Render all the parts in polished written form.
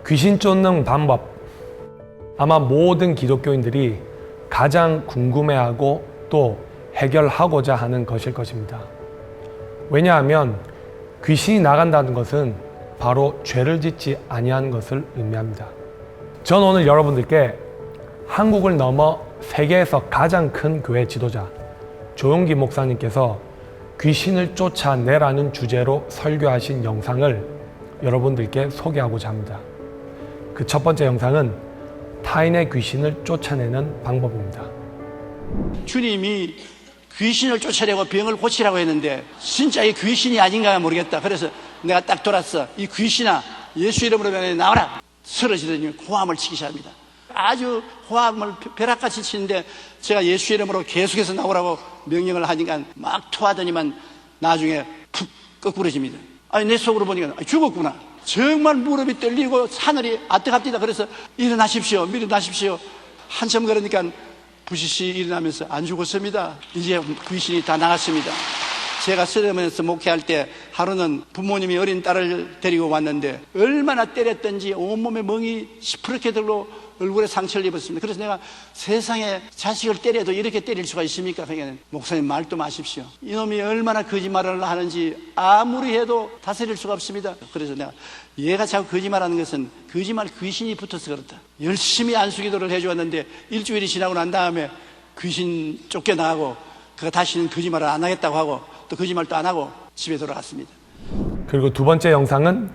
귀신 쫓는 방법, 아마 모든 기독교인들이 가장 궁금해하고 또 해결하고자 하는 것일 것입니다. 왜냐하면 귀신이 나간다는 것은 바로 죄를 짓지 아니하는 것을 의미합니다. 전 오늘 여러분들께 한국을 넘어 세계에서 가장 큰 교회 지도자 조용기 목사님께서 귀신을 쫓아내라는 주제로 설교하신 영상을 여러분들께 소개하고자 합니다. 그 첫 번째 영상은 타인의 귀신을 쫓아내는 방법입니다. 주님이 귀신을 쫓아내고 병을 고치라고 했는데 진짜 이 귀신이 아닌가 모르겠다. 그래서 내가 딱 돌았어. 이 귀신아, 예수 이름으로 나와라. 쓰러지더니 호함을 치기 시작합니다. 아주 호함을 벼락같이 치는데 제가 예수 이름으로 계속해서 나오라고 명령을 하니까 막 토하더니만 나중에 푹 거꾸러집니다. 아니 내 속으로 보니까 죽었구나. 정말 무릎이 떨리고 하늘이 아뜨갑디다. 그래서 일어나십시오. 한참 그러니까 부시시 일어나면서 안 죽었습니다. 이제 귀신이 다 나갔습니다. 제가 쓰러면서 목회할 때 하루는 부모님이 어린 딸을 데리고 왔는데 얼마나 때렸던지 온몸에 멍이 시퍼렇게 들고 얼굴에 상처를 입었습니다. 그래서 내가 세상에 자식을 때려도 이렇게 때릴 수가 있습니까? 그러니까 목사님 말도 마십시오. 이놈이 얼마나 거짓말을 하는지 아무리 해도 다스릴 수가 없습니다. 그래서 내가 얘가 자꾸 거짓말하는 것은 거짓말 귀신이 붙어서 그렇다. 열심히 안수기도를 해주었는데 일주일이 지나고 난 다음에 귀신 쫓겨나가고 그가 다시는 거짓말을 안 하겠다고 하고 또 거짓말도 안 하고 집에 돌아갔습니다. 그리고 두 번째 영상은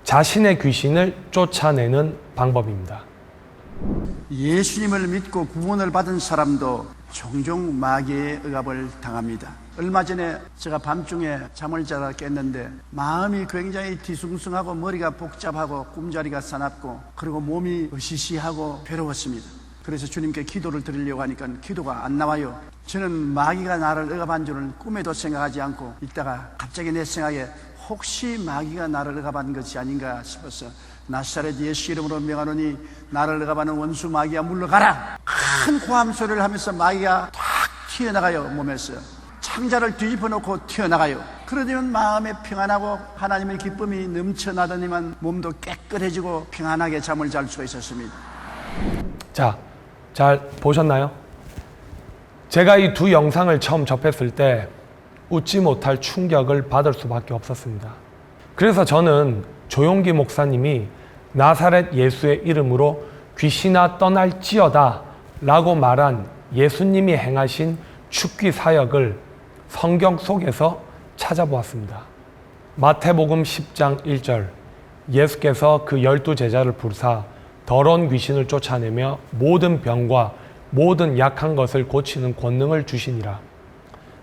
자신의 귀신을 쫓아내는 방법입니다. 예수님을 믿고 구원을 받은 사람도 종종 마귀의 억압을 당합니다. 얼마 전에 제가 밤중에 잠을 자다 깼는데 마음이 굉장히 뒤숭숭하고 머리가 복잡하고 꿈자리가 사납고 그리고 몸이 으시시하고 괴로웠습니다. 그래서 주님께 기도를 드리려고 하니까 기도가 안 나와요. 저는 마귀가 나를 억압한 줄은 꿈에도 생각하지 않고 있다가 갑자기 내 생각에 혹시 마귀가 나를 억압한 것이 아닌가 싶어서 나사렛 예수 이름으로 명하노니 나를 억압하는 원수 마귀야 물러가라. 큰 호함 소리를 하면서 마귀가 탁 튀어나가요. 몸에서 창자를 뒤집어 놓고 튀어나가요. 그러더니 마음에 평안하고 하나님의 기쁨이 넘쳐나더니만 몸도 깨끗해지고 평안하게 잠을 잘 수가 있었습니다. 자, 잘 보셨나요? 제가 이 두 영상을 처음 접했을 때 웃지 못할 충격을 받을 수밖에 없었습니다. 그래서 저는 조용기 목사님이 나사렛 예수의 이름으로 귀신아 떠날지어다 라고 말한 예수님이 행하신 축기 사역을 성경 속에서 찾아보았습니다. 마태복음 10장 1절 예수께서 그 12제자를 부르사 더러운 귀신을 쫓아내며 모든 병과 모든 약한 것을 고치는 권능을 주시니라.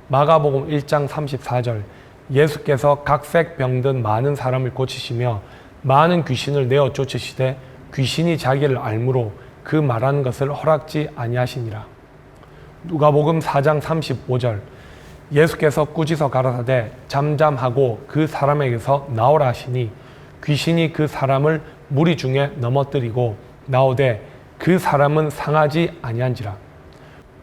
마가복음 1장 34절 예수께서 각색 병든 많은 사람을 고치시며 많은 귀신을 내어 쫓으시되 귀신이 자기를 알므로 그 말하는 것을 허락지 아니하시니라. 누가복음 4장 35절 예수께서 꾸짖어 가라사대 잠잠하고 그 사람에게서 나오라 하시니 귀신이 그 사람을 무리 중에 넘어뜨리고 나오되 그 사람은 상하지 아니한지라.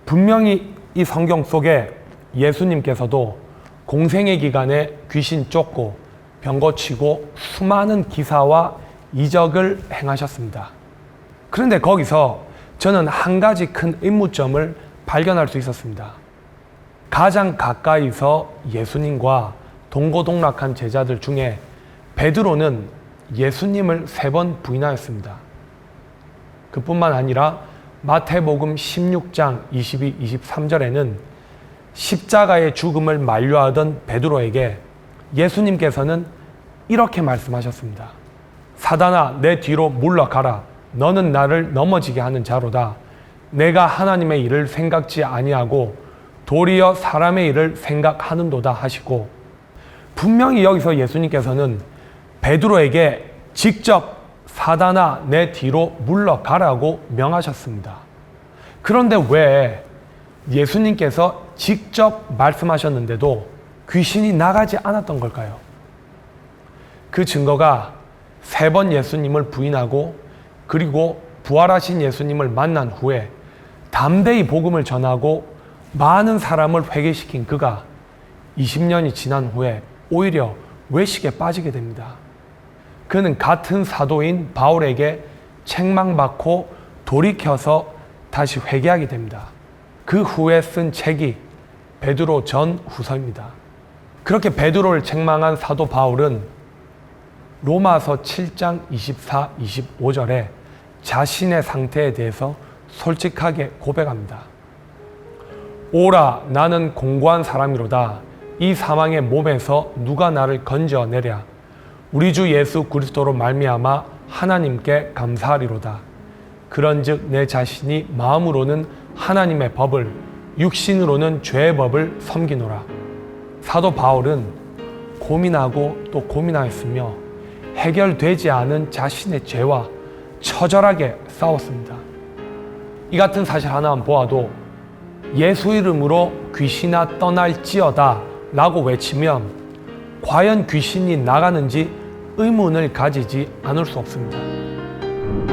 분명히 이 성경 속에 예수님께서도 공생의 기간에 귀신 쫓고 병 고치고 수많은 기사와 이적을 행하셨습니다. 그런데 거기서 저는 한 가지 큰 의문점을 발견할 수 있었습니다. 가장 가까이서 예수님과 동고동락한 제자들 중에 베드로는 예수님을 3번 부인하였습니다. 그뿐만 아니라 마태복음 16장 22, 23절에는 십자가의 죽음을 만류하던 베드로에게 예수님께서는 이렇게 말씀하셨습니다. 사단아 내 뒤로 물러가라. 너는 나를 넘어지게 하는 자로다. 내가 하나님의 일을 생각지 아니하고 도리어 사람의 일을 생각하는도다 하시고, 분명히 여기서 예수님께서는 베드로에게 직접 사단아 내 뒤로 물러가라고 명하셨습니다. 그런데 왜 예수님께서 직접 말씀하셨는데도 귀신이 나가지 않았던 걸까요? 그 증거가 3번 예수님을 부인하고 그리고 부활하신 예수님을 만난 후에 담대히 복음을 전하고 많은 사람을 회개시킨 그가 20년이 지난 후에 오히려 외식에 빠지게 됩니다. 그는 같은 사도인 바울에게 책망받고 돌이켜서 다시 회개하게 됩니다. 그 후에 쓴 책이 베드로 전후서입니다. 그렇게 베드로를 책망한 사도 바울은 로마서 7장 24, 25절에 자신의 상태에 대해서 솔직하게 고백합니다. 오라, 나는 공고한 사람이로다. 이 사망의 몸에서 누가 나를 건져내랴. 우리 주 예수 그리스도로 말미암아 하나님께 감사하리로다. 그런즉 내 자신이 마음으로는 하나님의 법을, 육신으로는 죄의 법을 섬기노라. 사도 바울은 고민하고 또 고민하였으며 해결되지 않은 자신의 죄와 처절하게 싸웠습니다. 이 같은 사실 하나만 보아도 예수 이름으로 귀신아 떠날지어다 라고 외치면 과연 귀신이 나가는지 의문을 가지지 않을 수 없습니다.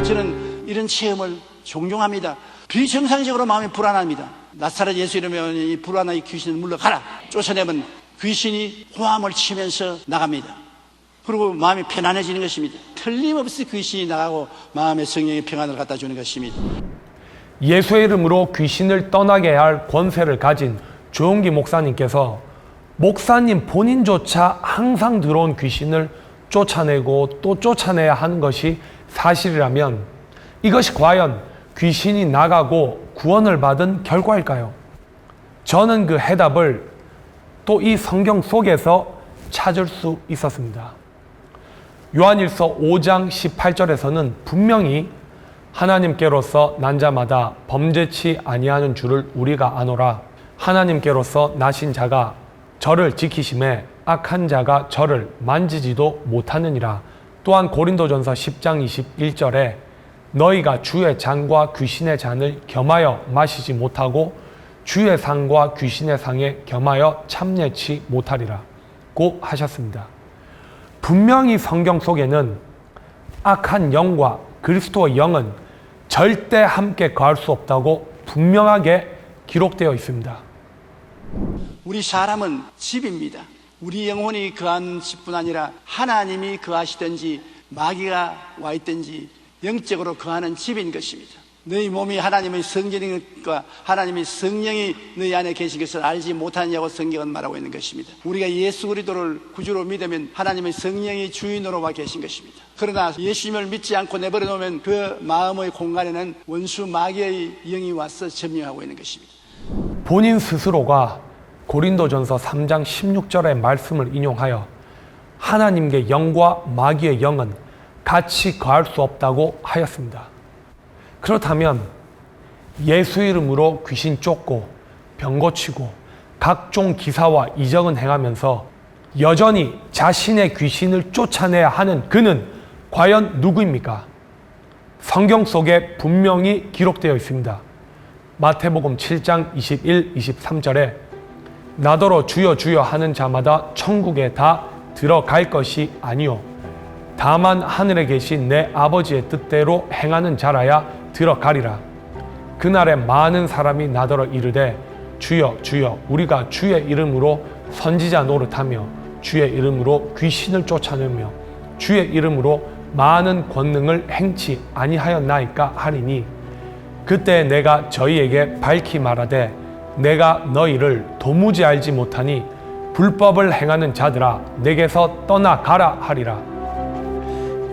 저는 이런 체험을 종종 합니다. 비정상적으로 마음이 불안합니다. 나사렛 예수 이름에 이 불안한 이 귀신을 물러가라. 쫓아내면 귀신이 호함을 치면서 나갑니다. 그리고 마음이 편안해지는 것입니다. 틀림없이 귀신이 나가고 마음의 성령의 평안을 갖다 주는 것입니다. 예수의 이름으로 귀신을 떠나게 할 권세를 가진 조용기 목사님께서 목사님 본인조차 항상 들어온 귀신을 쫓아내고 또 쫓아내야 하는 것이 사실이라면 이것이 과연 귀신이 나가고 구원을 받은 결과일까요? 저는 그 해답을 또 이 성경 속에서 찾을 수 있었습니다. 요한일서 5장 18절에서는 분명히 하나님께로서 난 자마다 범죄치 아니하는 줄을 우리가 아노라. 하나님께로서 나신 자가 저를 지키심에 악한 자가 저를 만지지도 못하느니라. 또한 고린도전서 10장 21절에 너희가 주의 잔과 귀신의 잔을 겸하여 마시지 못하고 주의 상과 귀신의 상에 겸하여 참여치 못하리라 고 하셨습니다. 분명히 성경 속에는 악한 영과 그리스도의 영은 절대 함께 거할 수 없다고 분명하게 기록되어 있습니다. 우리 사람은 집입니다. 우리 영혼이 거한 집뿐 아니라 하나님이 거하시든지 마귀가 와 있든지 영적으로 거하는 집인 것입니다. 너희 몸이 하나님의 성전이니까 하나님의 성령이 너희 안에 계신 것을 알지 못하느냐고 성경은 말하고 있는 것입니다. 우리가 예수 그리스도를 구주로 믿으면 하나님의 성령이 주인으로 와 계신 것입니다. 그러나 예수님을 믿지 않고 내버려 놓으면 그 마음의 공간에는 원수 마귀의 영이 와서 점령하고 있는 것입니다. 본인 스스로가 고린도전서 3장 16절의 말씀을 인용하여 하나님의 영과 마귀의 영은 같이 거할 수 없다고 하였습니다. 그렇다면 예수 이름으로 귀신 쫓고 병 고치고 각종 기사와 이적은 행하면서 여전히 자신의 귀신을 쫓아내야 하는 그는 과연 누구입니까? 성경 속에 분명히 기록되어 있습니다. 마태복음 7장 21, 23절에 나더러 주여 주여 하는 자마다 천국에 다 들어갈 것이 아니요 다만 하늘에 계신 내 아버지의 뜻대로 행하는 자라야 들어가리라. 그날에 많은 사람이 나더러 이르되 주여 주여 우리가 주의 이름으로 선지자 노릇하며 주의 이름으로 귀신을 쫓아내며 주의 이름으로 많은 권능을 행치 아니하였나이까 하리니 그때 내가 저희에게 밝히 말하되 내가 너희를 도무지 알지 못하니 불법을 행하는 자들아 내게서 떠나가라 하리라.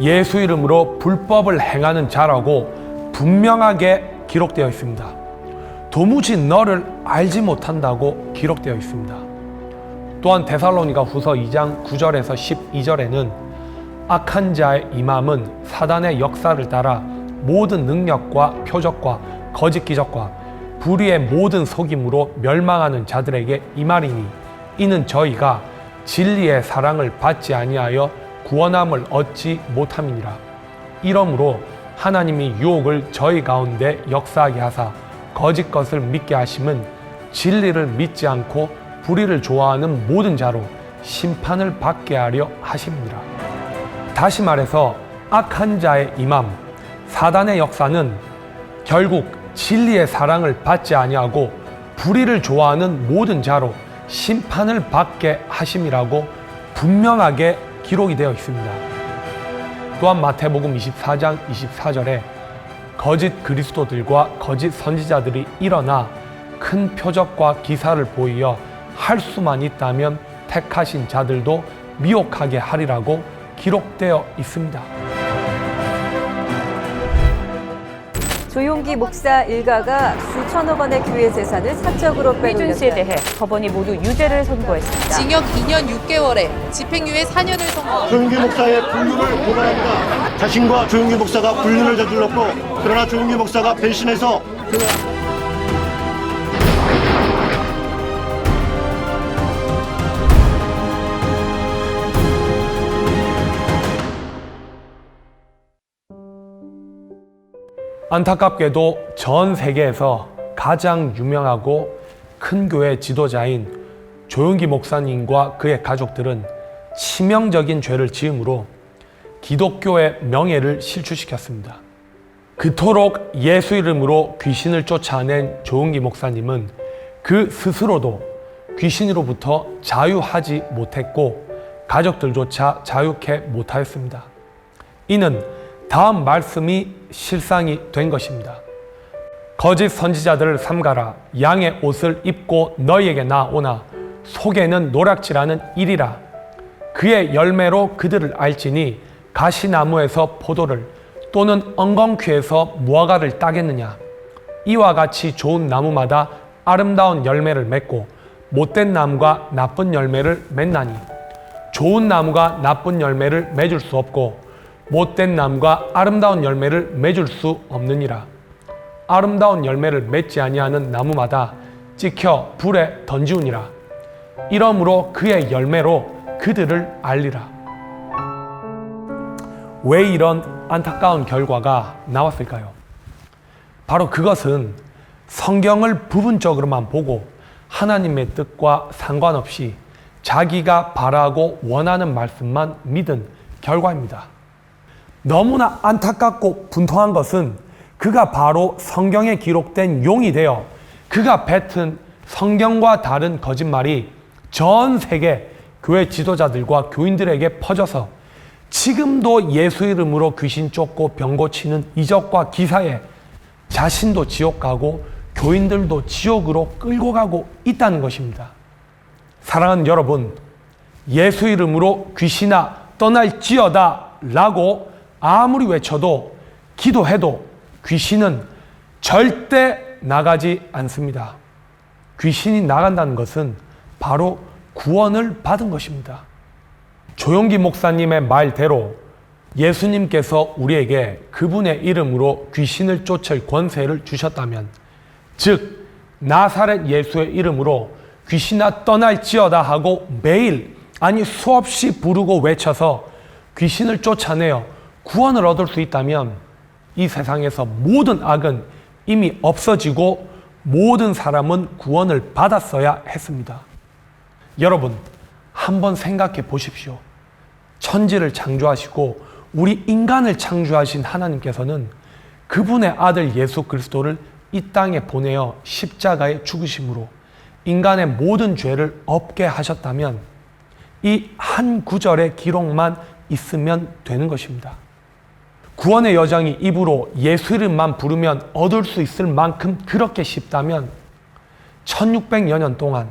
예수 이름으로 불법을 행하는 자라고 분명하게 기록되어 있습니다. 도무지 너를 알지 못한다고 기록되어 있습니다. 또한 데살로니가 후서 2장 9절에서 12절에는 악한 자의 임함은 사단의 역사를 따라 모든 능력과 표적과 거짓 기적과 불의의 모든 속임으로 멸망하는 자들에게 임하리니 이는 저희가 진리의 사랑을 받지 아니하여 구원함을 얻지 못함이니라. 이러므로 하나님이 유혹을 저희 가운데 역사하게 하사 거짓 것을 믿게 하심은 진리를 믿지 않고 불의를 좋아하는 모든 자로 심판을 받게 하려 하심이니라. 다시 말해서 악한 자의 임함, 사단의 역사는 결국 진리의 사랑을 받지 아니하고 불의를 좋아하는 모든 자로 심판을 받게 하심이라고 분명하게 기록이 되어 있습니다. 또한 마태복음 24장 24절에 거짓 그리스도들과 거짓 선지자들이 일어나 큰 표적과 기사를 보이어 할 수만 있다면 택하신 자들도 미혹하게 하리라고 기록되어 있습니다. 조용기 목사 일가가 수천억 원의 교회 재산을 사적으로 이준 씨에 빼돌렸다. 대해 법원이 모두 유죄를 선고했습니다. 징역 2년 6개월에 집행유예 4년을 선고. 조용기 목사의 불륜을 고발합니다. 자신과 조용기 목사가 불륜을 저질렀고, 그러나 조용기 목사가 배신해서 안타깝게도 전 세계에서 가장 유명하고 큰 교회 지도자인 조용기 목사님과 그의 가족들은 치명적인 죄를 지음으로 기독교의 명예를 실추시켰습니다. 그토록 예수 이름으로 귀신을 쫓아낸 조용기 목사님은 그 스스로도 귀신으로부터 자유하지 못했고 가족들조차 자유케 못하였습니다. 이는 다음 말씀이 실상이 된 것입니다. 거짓 선지자들을 삼가라. 양의 옷을 입고 너희에게 나오나 속에는 노략질하는 일이라. 그의 열매로 그들을 알지니 가시나무에서 포도를 또는 엉겅퀴에서 무화과를 따겠느냐. 이와 같이 좋은 나무마다 아름다운 열매를 맺고 못된 나무가 나쁜 열매를 맺나니 좋은 나무가 나쁜 열매를 맺을 수 없고 못된 나무가 아름다운 열매를 맺을 수 없느니라. 아름다운 열매를 맺지 아니하는 나무마다 찍혀 불에 던지우니라. 이러므로 그의 열매로 그들을 알리라. 왜 이런 안타까운 결과가 나왔을까요? 바로 그것은 성경을 부분적으로만 보고 하나님의 뜻과 상관없이 자기가 바라고 원하는 말씀만 믿은 결과입니다. 너무나 안타깝고 분통한 것은 그가 바로 성경에 기록된 용이 되어 그가 뱉은 성경과 다른 거짓말이 전 세계 교회 지도자들과 교인들에게 퍼져서 지금도 예수 이름으로 귀신 쫓고 병 고치는 이적과 기사에 자신도 지옥 가고 교인들도 지옥으로 끌고 가고 있다는 것입니다. 사랑하는 여러분, 예수 이름으로 귀신아 떠날지어다 라고 아무리 외쳐도 기도해도 귀신은 절대 나가지 않습니다. 귀신이 나간다는 것은 바로 구원을 받은 것입니다. 조용기 목사님의 말대로 예수님께서 우리에게 그분의 이름으로 귀신을 쫓을 권세를 주셨다면, 즉 나사렛 예수의 이름으로 귀신아 떠날지어다 하고 매일 아니 수없이 부르고 외쳐서 귀신을 쫓아내어 구원을 얻을 수 있다면 이 세상에서 모든 악은 이미 없어지고 모든 사람은 구원을 받았어야 했습니다. 여러분, 한번 생각해 보십시오. 천지를 창조하시고 우리 인간을 창조하신 하나님께서는 그분의 아들 예수 그리스도를 이 땅에 보내어 십자가에 죽으심으로 인간의 모든 죄를 없게 하셨다면 이 한 구절의 기록만 있으면 되는 것입니다. 구원의 여정이 입으로 예수 이름만 부르면 얻을 수 있을 만큼 그렇게 쉽다면 1600여 년 동안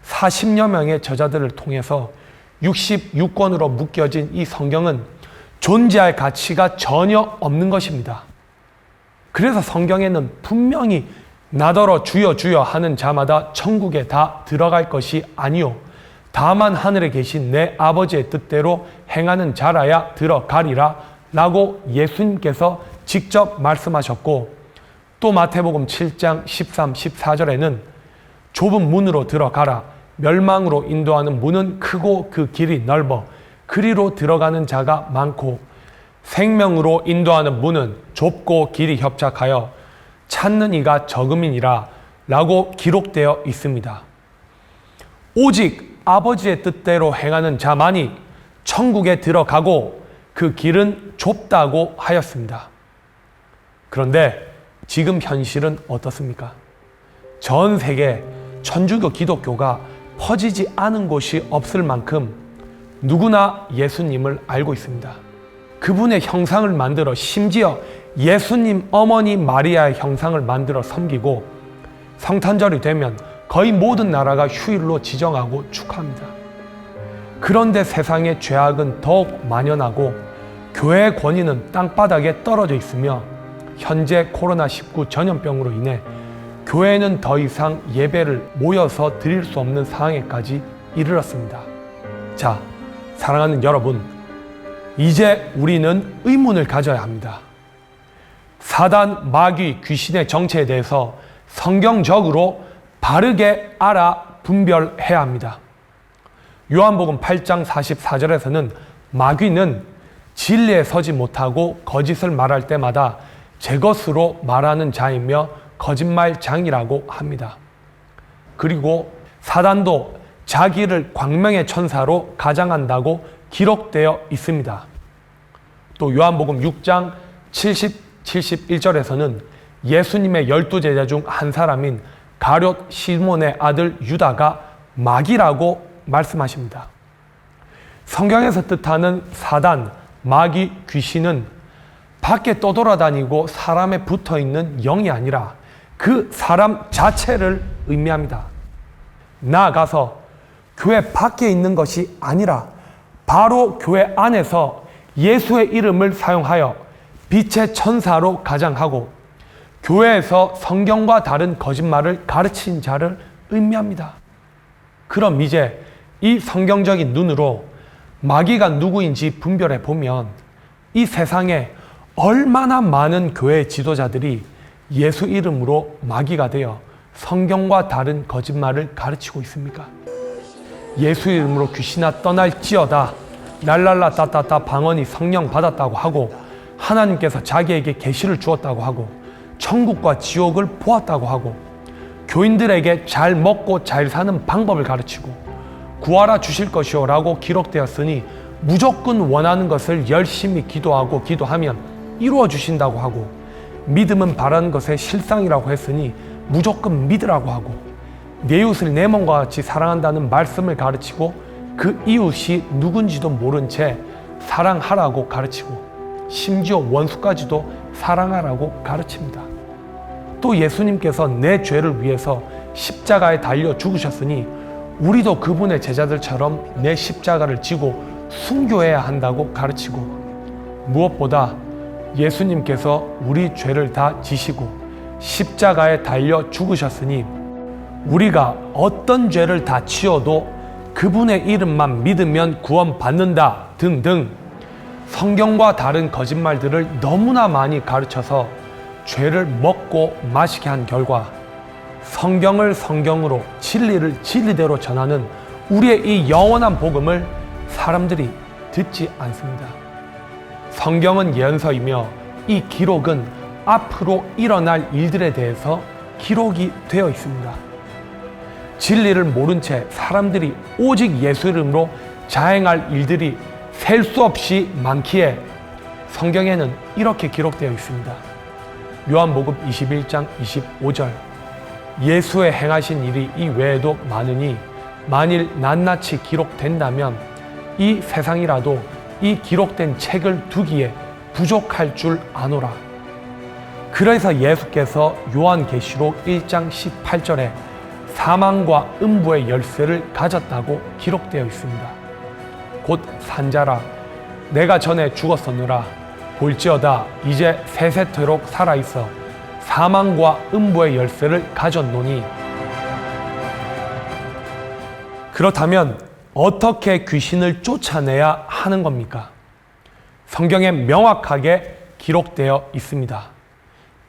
40여 명의 저자들을 통해서 66권으로 묶여진 이 성경은 존재할 가치가 전혀 없는 것입니다. 그래서 성경에는 분명히 나더러 주여 주여 하는 자마다 천국에 다 들어갈 것이 아니요 다만 하늘에 계신 내 아버지의 뜻대로 행하는 자라야 들어가리라 라고 예수님께서 직접 말씀하셨고, 또 마태복음 7장 13, 14절에는 좁은 문으로 들어가라. 멸망으로 인도하는 문은 크고 그 길이 넓어 그리로 들어가는 자가 많고 생명으로 인도하는 문은 좁고 길이 협착하여 찾는 이가 적음이니라 라고 기록되어 있습니다. 오직 아버지의 뜻대로 행하는 자만이 천국에 들어가고 그 길은 좁다고 하였습니다. 그런데 지금 현실은 어떻습니까? 전 세계 천주교 기독교가 퍼지지 않은 곳이 없을 만큼 누구나 예수님을 알고 있습니다. 그분의 형상을 만들어 심지어 예수님 어머니 마리아의 형상을 만들어 섬기고 성탄절이 되면 거의 모든 나라가 휴일로 지정하고 축하합니다. 그런데 세상의 죄악은 더욱 만연하고 교회의 권위는 땅바닥에 떨어져 있으며 현재 코로나19 전염병으로 인해 교회는 더 이상 예배를 모여서 드릴 수 없는 상황에까지 이르렀습니다. 자, 사랑하는 여러분, 이제 우리는 의문을 가져야 합니다. 사단, 마귀, 귀신의 정체에 대해서 성경적으로 바르게 알아 분별해야 합니다. 요한복음 8장 44절에서는 마귀는 진리에 서지 못하고 거짓을 말할 때마다 제 것으로 말하는 자이며 거짓말장이라고 합니다. 그리고 사단도 자기를 광명의 천사로 가장한다고 기록되어 있습니다. 또 요한복음 6장 71절에서는 예수님의 12제자 중 한 사람인 가룟 시몬의 아들 유다가 마귀라고 말씀하십니다. 성경에서 뜻하는 사단, 마귀, 귀신은 밖에 떠돌아다니고 사람에 붙어있는 영이 아니라 그 사람 자체를 의미합니다. 나아가서 교회 밖에 있는 것이 아니라 바로 교회 안에서 예수의 이름을 사용하여 빛의 천사로 가장하고 교회에서 성경과 다른 거짓말을 가르친 자를 의미합니다. 그럼 이제 이 성경적인 눈으로 마귀가 누구인지 분별해 보면 이 세상에 얼마나 많은 교회 지도자들이 예수 이름으로 마귀가 되어 성경과 다른 거짓말을 가르치고 있습니까? 예수 이름으로 귀신아 떠날지어다, 랄랄라 따따따 방언이 성령 받았다고 하고 하나님께서 자기에게 계시를 주었다고 하고 천국과 지옥을 보았다고 하고 교인들에게 잘 먹고 잘 사는 방법을 가르치고 구하라 주실 것이요 라고 기록되었으니 무조건 원하는 것을 열심히 기도하고 기도하면 이루어 주신다고 하고 믿음은 바라는 것의 실상이라고 했으니 무조건 믿으라고 하고 내 이웃을 내 몸과 같이 사랑한다는 말씀을 가르치고 그 이웃이 누군지도 모른 채 사랑하라고 가르치고 심지어 원수까지도 사랑하라고 가르칩니다. 또 예수님께서 내 죄를 위해서 십자가에 달려 죽으셨으니 우리도 그분의 제자들처럼 내 십자가를 지고 순교해야 한다고 가르치고 무엇보다 예수님께서 우리 죄를 다 지시고 십자가에 달려 죽으셨으니 우리가 어떤 죄를 다 지어도 그분의 이름만 믿으면 구원받는다 등등 성경과 다른 거짓말들을 너무나 많이 가르쳐서 죄를 먹고 마시게 한 결과 성경을 성경으로 진리를 진리대로 전하는 우리의 이 영원한 복음을 사람들이 듣지 않습니다. 성경은 예언서이며 이 기록은 앞으로 일어날 일들에 대해서 기록이 되어 있습니다. 진리를 모른 채 사람들이 오직 예수 이름으로 자행할 일들이 셀 수 없이 많기에 성경에는 이렇게 기록되어 있습니다. 요한복음 21장 25절 예수의 행하신 일이 이 외에도 많으니 만일 낱낱이 기록된다면 이 세상이라도 이 기록된 책을 두기에 부족할 줄 아노라. 그래서 예수께서 요한계시록 1장 18절에 사망과 음부의 열쇠를 가졌다고 기록되어 있습니다. 곧 산자라 내가 전에 죽었었느라 볼지어다 이제 세세토록 살아있어 사망과 음부의 열쇠를 가졌노니. 그렇다면 어떻게 귀신을 쫓아내야 하는 겁니까? 성경에 명확하게 기록되어 있습니다.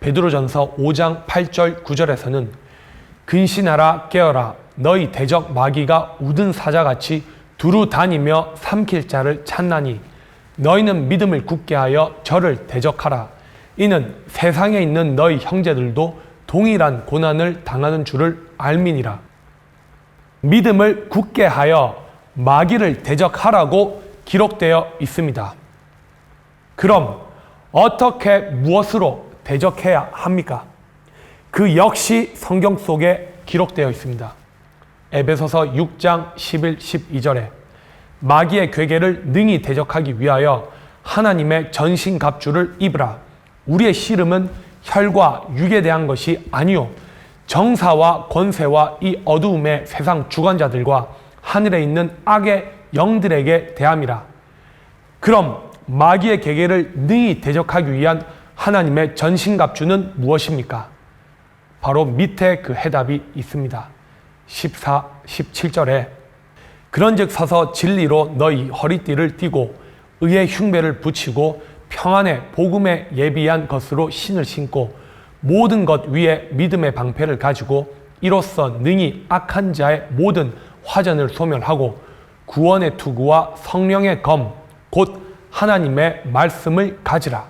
베드로전서 5장 8절 9절에서는 근신하라 깨어라 너희 대적 마귀가 우든 사자같이 두루 다니며 삼킬 자를 찾나니 너희는 믿음을 굳게 하여 저를 대적하라. 이는 세상에 있는 너희 형제들도 동일한 고난을 당하는 줄을 알미니라. 믿음을 굳게 하여 마귀를 대적하라고 기록되어 있습니다. 그럼 어떻게 무엇으로 대적해야 합니까? 그 역시 성경 속에 기록되어 있습니다. 에베소서 6장 11, 12절에 마귀의 괴계를 능히 대적하기 위하여 하나님의 전신갑주를 입으라. 우리의 씨름은 혈과 육에 대한 것이 아니요 정사와 권세와 이 어두움의 세상 주관자들과 하늘에 있는 악의 영들에게 대함이라. 그럼 마귀의 계계를 능히 대적하기 위한 하나님의 전신갑주는 무엇입니까? 바로 밑에 그 해답이 있습니다. 14, 17절에 그런즉 서서 진리로 너희 허리띠를 띠고 의의 흉배를 붙이고 평안의 복음에 예비한 것으로 신을 신고 모든 것 위에 믿음의 방패를 가지고 이로써 능히 악한 자의 모든 화전을 소멸하고 구원의 투구와 성령의 검 곧 하나님의 말씀을 가지라.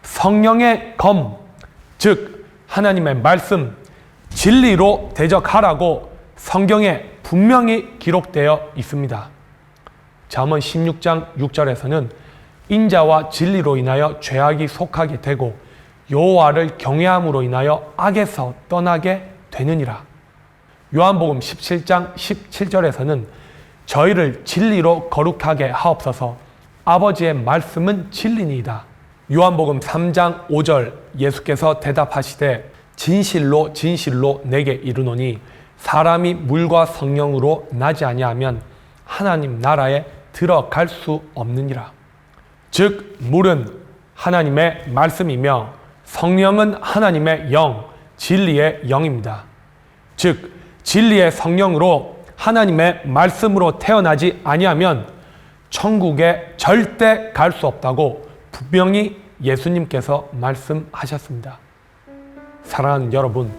성령의 검, 즉 하나님의 말씀, 진리로 대적하라고 성경에 분명히 기록되어 있습니다. 잠언 16장 6절에서는 인자와 진리로 인하여 죄악이 속하게 되고 여호와를 경외함으로 인하여 악에서 떠나게 되느니라. 요한복음 17장 17절에서는 저희를 진리로 거룩하게 하옵소서. 아버지의 말씀은 진리니이다. 요한복음 3장 5절 예수께서 대답하시되 진실로 진실로 내게 이르노니 사람이 물과 성령으로 나지 아니하면 하나님 나라에 들어갈 수 없느니라. 즉 물은 하나님의 말씀이며 성령은 하나님의 영, 진리의 영입니다. 즉 진리의 성령으로 하나님의 말씀으로 태어나지 아니하면 천국에 절대 갈 수 없다고 분명히 예수님께서 말씀하셨습니다. 사랑하는 여러분,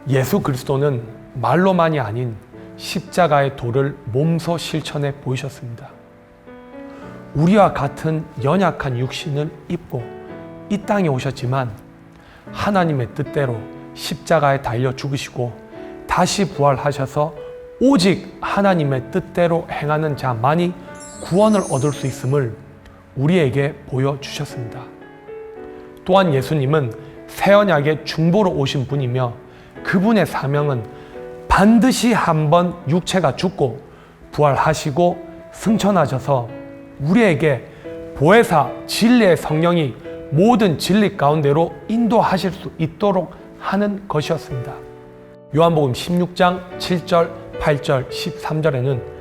예수 그리스도는 말로만이 아닌 십자가의 도를 몸소 실천해 보이셨습니다. 우리와 같은 연약한 육신을 입고 이 땅에 오셨지만 하나님의 뜻대로 십자가에 달려 죽으시고 다시 부활하셔서 오직 하나님의 뜻대로 행하는 자만이 구원을 얻을 수 있음을 우리에게 보여주셨습니다. 또한 예수님은 새 언약의 중보로 오신 분이며 그분의 사명은 반드시 한번 육체가 죽고 부활하시고 승천하셔서 우리에게 보혜사 진리의 성령이 모든 진리 가운데로 인도하실 수 있도록 하는 것이었습니다. 요한복음 16장 7절, 8절, 13절에는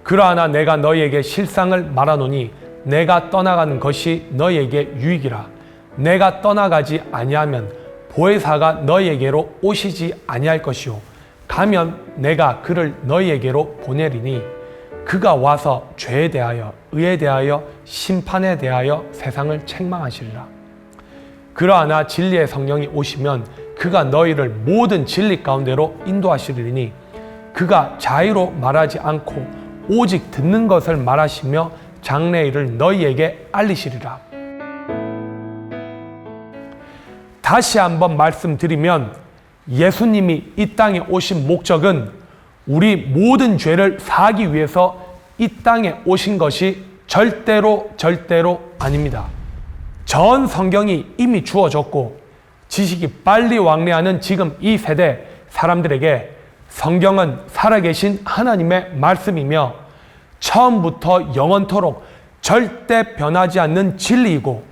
그러하나 내가 너희에게 실상을 말하노니 내가 떠나가는 것이 너희에게 유익이라. 내가 떠나가지 아니하면 보혜사가 너희에게로 오시지 아니할 것이요 가면 내가 그를 너희에게로 보내리니 그가 와서 죄에 대하여 의에 대하여 심판에 대하여 세상을 책망하시리라. 그러하나 진리의 성령이 오시면 그가 너희를 모든 진리 가운데로 인도하시리니 그가 자의로 말하지 않고 오직 듣는 것을 말하시며 장래일을 너희에게 알리시리라. 다시 한번 말씀드리면 예수님이 이 땅에 오신 목적은 우리 모든 죄를 사하기 위해서 이 땅에 오신 것이 절대로 아닙니다. 전 성경이 이미 주어졌고 지식이 빨리 왕래하는 지금 이 세대 사람들에게 성경은 살아계신 하나님의 말씀이며 처음부터 영원토록 절대 변하지 않는 진리이고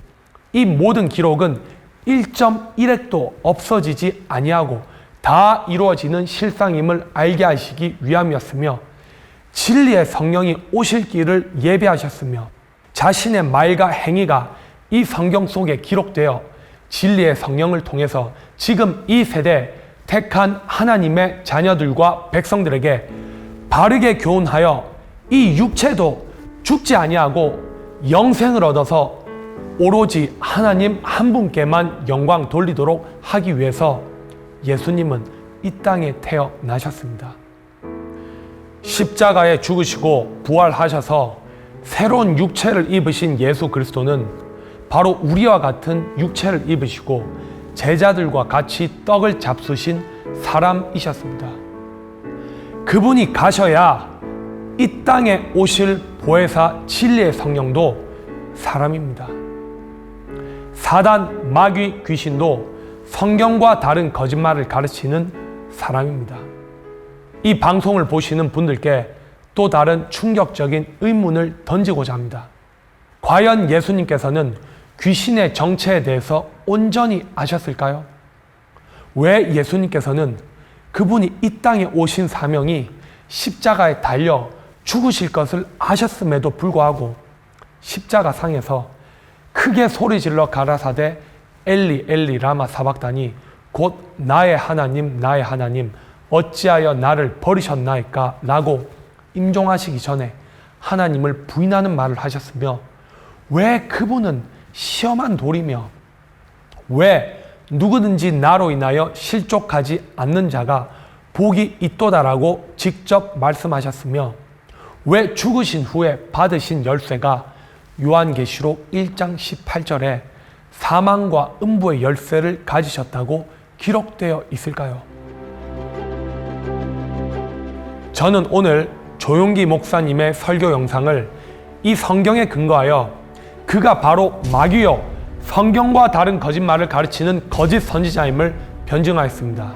이 모든 기록은 1.1핵도 없어지지 아니하고 다 이루어지는 실상임을 알게 하시기 위함이었으며 진리의 성령이 오실 길을 예배하셨으며 자신의 말과 행위가 이 성경 속에 기록되어 진리의 성령을 통해서 지금 이 세대 택한 하나님의 자녀들과 백성들에게 바르게 교훈하여 이 육체도 죽지 아니하고 영생을 얻어서 오로지 하나님 한 분께만 영광 돌리도록 하기 위해서 예수님은 이 땅에 태어나셨습니다. 십자가에 죽으시고 부활하셔서 새로운 육체를 입으신 예수 그리스도는 바로 우리와 같은 육체를 입으시고 제자들과 같이 떡을 잡수신 사람이셨습니다. 그분이 가셔야 이 땅에 오실 보혜사 진리의 성령도 사람입니다. 사단, 마귀, 귀신도 성경과 다른 거짓말을 가르치는 사람입니다. 이 방송을 보시는 분들께 또 다른 충격적인 의문을 던지고자 합니다. 과연 예수님께서는 귀신의 정체에 대해서 온전히 아셨을까요? 왜 예수님께서는 그분이 이 땅에 오신 사명이 십자가에 달려 죽으실 것을 아셨음에도 불구하고 십자가 상에서 크게 소리질러 가라사대 엘리 엘리 라마 사박다니 곧 나의 하나님 어찌하여 나를 버리셨나이까 라고 임종하시기 전에 하나님을 부인하는 말을 하셨으며, 왜 그분은 시험한 돌이며 왜 누구든지 나로 인하여 실족하지 않는 자가 복이 있도다라고 직접 말씀하셨으며, 왜 죽으신 후에 받으신 열쇠가 요한계시록 1장 18절에 사망과 음부의 열쇠를 가지셨다고 기록되어 있을까요? 저는 오늘 조용기 목사님의 설교 영상을 이 성경에 근거하여 그가 바로 마귀요 성경과 다른 거짓말을 가르치는 거짓 선지자임을 변증하였습니다.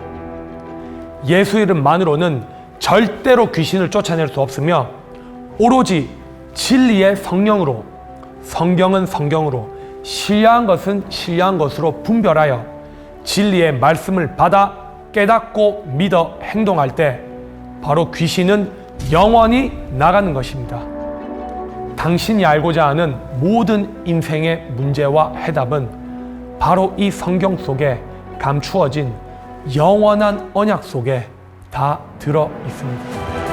예수 이름만으로는 절대로 귀신을 쫓아낼 수 없으며 오로지 진리의 성령으로, 성경은 성경으로, 신뢰한 것은 신뢰한 것으로 분별하여 진리의 말씀을 받아 깨닫고 믿어 행동할 때 바로 귀신은 영원히 나가는 것입니다. 당신이 알고자 하는 모든 인생의 문제와 해답은 바로 이 성경 속에 감추어진 영원한 언약 속에 다 들어 있습니다.